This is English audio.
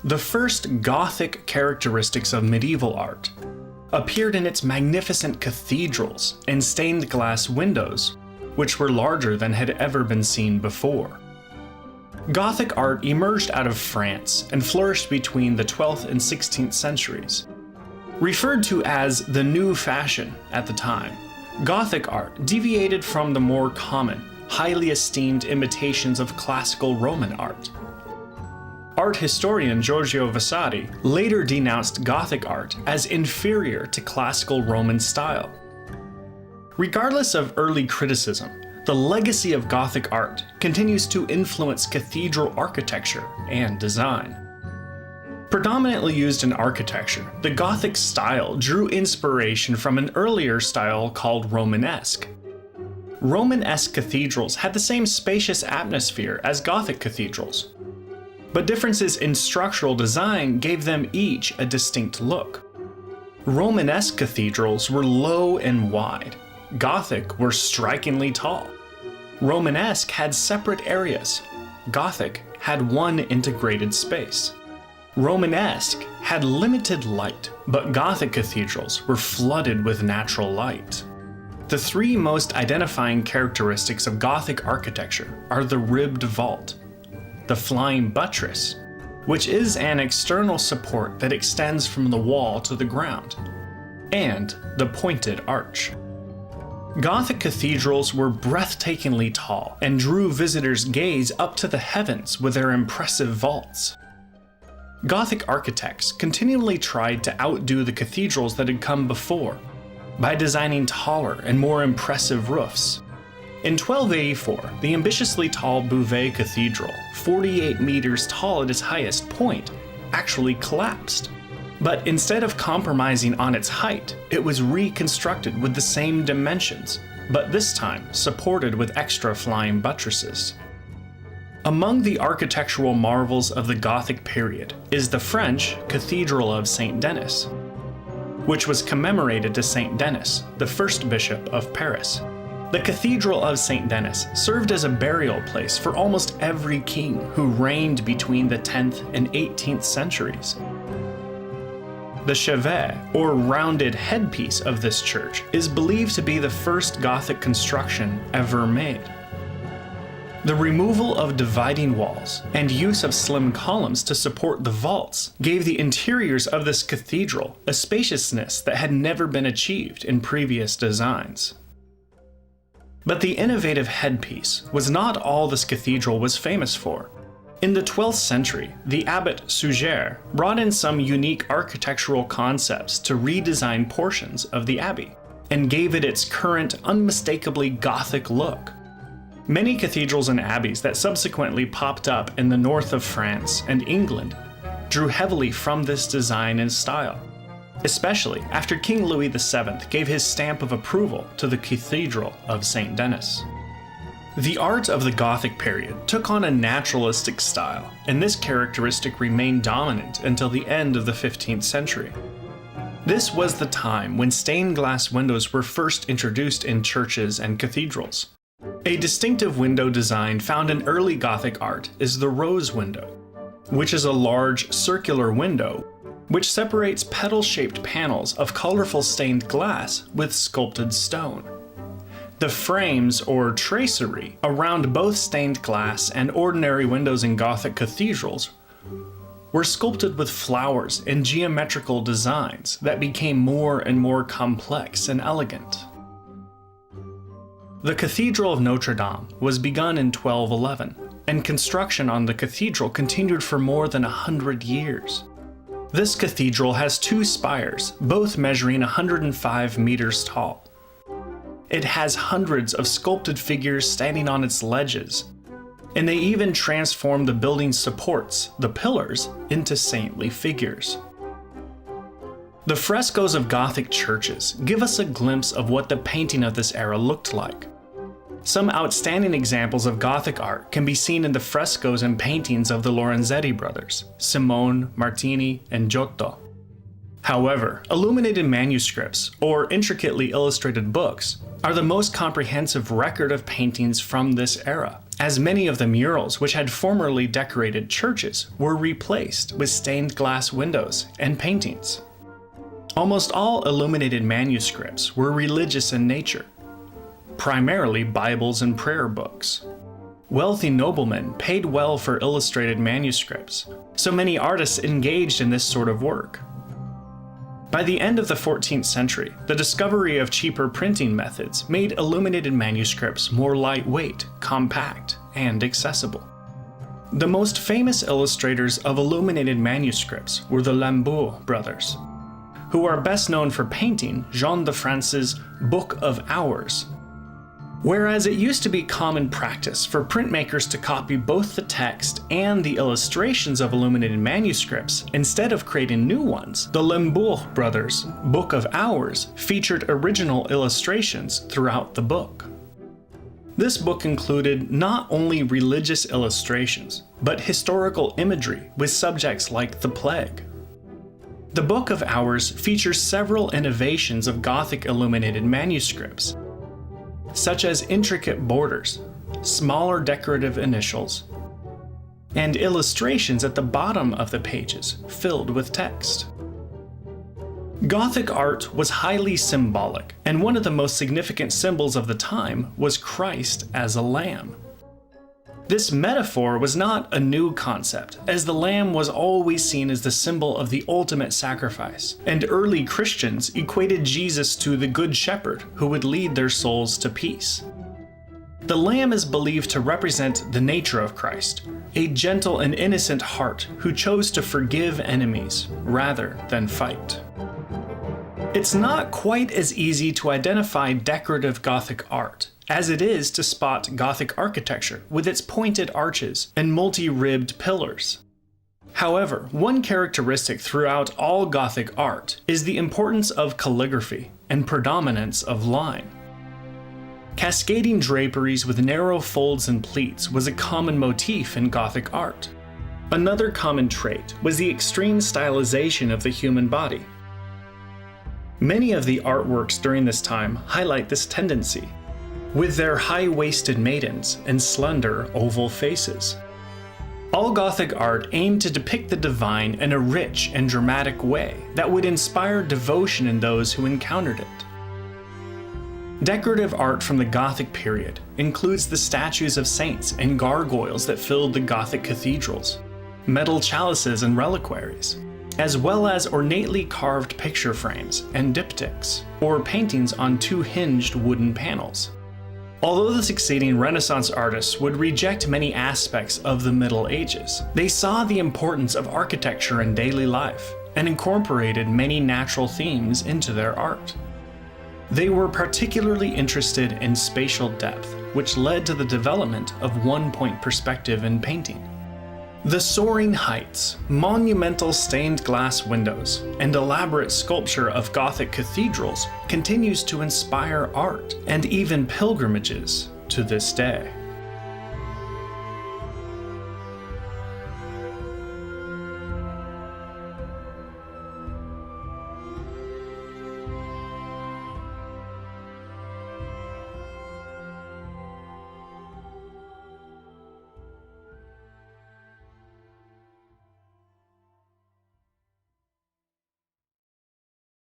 The first Gothic characteristics of medieval art appeared in its magnificent cathedrals and stained glass windows, which were larger than had ever been seen before. Gothic art emerged out of France and flourished between the 12th and 16th centuries. Referred to as the new fashion at the time, Gothic art deviated from the more common, highly esteemed imitations of classical Roman art. Art historian Giorgio Vasari later denounced Gothic art as inferior to classical Roman style. Regardless of early criticism, the legacy of Gothic art continues to influence cathedral architecture and design. Predominantly used in architecture, the Gothic style drew inspiration from an earlier style called Romanesque. Romanesque cathedrals had the same spacious atmosphere as Gothic cathedrals, but differences in structural design gave them each a distinct look. Romanesque cathedrals were low and wide. Gothic were strikingly tall. Romanesque had separate areas. Gothic had one integrated space. Romanesque had limited light, but Gothic cathedrals were flooded with natural light. The three most identifying characteristics of Gothic architecture are the ribbed vault, the flying buttress, which is an external support that extends from the wall to the ground, and the pointed arch. Gothic cathedrals were breathtakingly tall and drew visitors' gaze up to the heavens with their impressive vaults. Gothic architects continually tried to outdo the cathedrals that had come before by designing taller and more impressive roofs. In 1284, the ambitiously tall Beauvais Cathedral, 48 meters tall at its highest point, actually collapsed. But instead of compromising on its height, it was reconstructed with the same dimensions, but this time supported with extra flying buttresses. Among the architectural marvels of the Gothic period is the French Cathedral of Saint Denis, which was commemorated to Saint Denis, the first bishop of Paris. The Cathedral of Saint Denis served as a burial place for almost every king who reigned between the 10th and 18th centuries. The chevet, or rounded headpiece of this church, is believed to be the first Gothic construction ever made. The removal of dividing walls and use of slim columns to support the vaults gave the interiors of this cathedral a spaciousness that had never been achieved in previous designs. But the innovative headpiece was not all this cathedral was famous for. In the 12th century, the abbot Suger brought in some unique architectural concepts to redesign portions of the abbey, and gave it its current, unmistakably Gothic look. Many cathedrals and abbeys that subsequently popped up in the north of France and England drew heavily from this design and style, especially after King Louis VII gave his stamp of approval to the Cathedral of Saint Denis. The art of the Gothic period took on a naturalistic style, and this characteristic remained dominant until the end of the 15th century. This was the time when stained glass windows were first introduced in churches and cathedrals. A distinctive window design found in early Gothic art is the rose window, which is a large circular window which separates petal-shaped panels of colorful stained glass with sculpted stone. The frames or tracery around both stained glass and ordinary windows in Gothic cathedrals were sculpted with flowers and geometrical designs that became more and more complex and elegant. The Cathedral of Notre Dame was begun in 1211, and construction on the cathedral continued for more than 100 years. This cathedral has two spires, both measuring 105 meters tall. It has hundreds of sculpted figures standing on its ledges, and they even transformed the building's supports, the pillars, into saintly figures. The frescoes of Gothic churches give us a glimpse of what the painting of this era looked like. Some outstanding examples of Gothic art can be seen in the frescoes and paintings of the Lorenzetti brothers, Simone, Martini, and Giotto. However, illuminated manuscripts, or intricately illustrated books, are the most comprehensive record of paintings from this era, as many of the murals which had formerly decorated churches were replaced with stained glass windows and paintings. Almost all illuminated manuscripts were religious in nature, primarily Bibles and prayer books. Wealthy noblemen paid well for illustrated manuscripts, so many artists engaged in this sort of work. By the end of the 14th century, the discovery of cheaper printing methods made illuminated manuscripts more lightweight, compact, and accessible. The most famous illustrators of illuminated manuscripts were the Lambeau brothers, who are best known for painting Jean de France's Book of Hours. Whereas it used to be common practice for printmakers to copy both the text and the illustrations of illuminated manuscripts instead of creating new ones, the Lambeau brothers' Book of Hours featured original illustrations throughout the book. This book included not only religious illustrations, but historical imagery with subjects like the plague. The Book of Hours features several innovations of Gothic illuminated manuscripts, such as intricate borders, smaller decorative initials, and illustrations at the bottom of the pages filled with text. Gothic art was highly symbolic, and one of the most significant symbols of the time was Christ as a lamb. This metaphor was not a new concept, as the lamb was always seen as the symbol of the ultimate sacrifice, and early Christians equated Jesus to the Good Shepherd who would lead their souls to peace. The lamb is believed to represent the nature of Christ, a gentle and innocent heart who chose to forgive enemies rather than fight. It's not quite as easy to identify decorative Gothic art as it is to spot Gothic architecture with its pointed arches and multi-ribbed pillars. However, one characteristic throughout all Gothic art is the importance of calligraphy and predominance of line. Cascading draperies with narrow folds and pleats was a common motif in Gothic art. Another common trait was the extreme stylization of the human body. Many of the artworks during this time highlight this tendency, with their high-waisted maidens and slender oval faces. All Gothic art aimed to depict the divine in a rich and dramatic way that would inspire devotion in those who encountered it. Decorative art from the Gothic period includes the statues of saints and gargoyles that filled the Gothic cathedrals, metal chalices and reliquaries, as well as ornately carved picture frames and diptychs, or paintings on two hinged wooden panels. Although the succeeding Renaissance artists would reject many aspects of the Middle Ages, they saw the importance of architecture in daily life and incorporated many natural themes into their art. They were particularly interested in spatial depth, which led to the development of one-point perspective in painting. The soaring heights, monumental stained glass windows, and elaborate sculpture of Gothic cathedrals continues to inspire art and even pilgrimages to this day.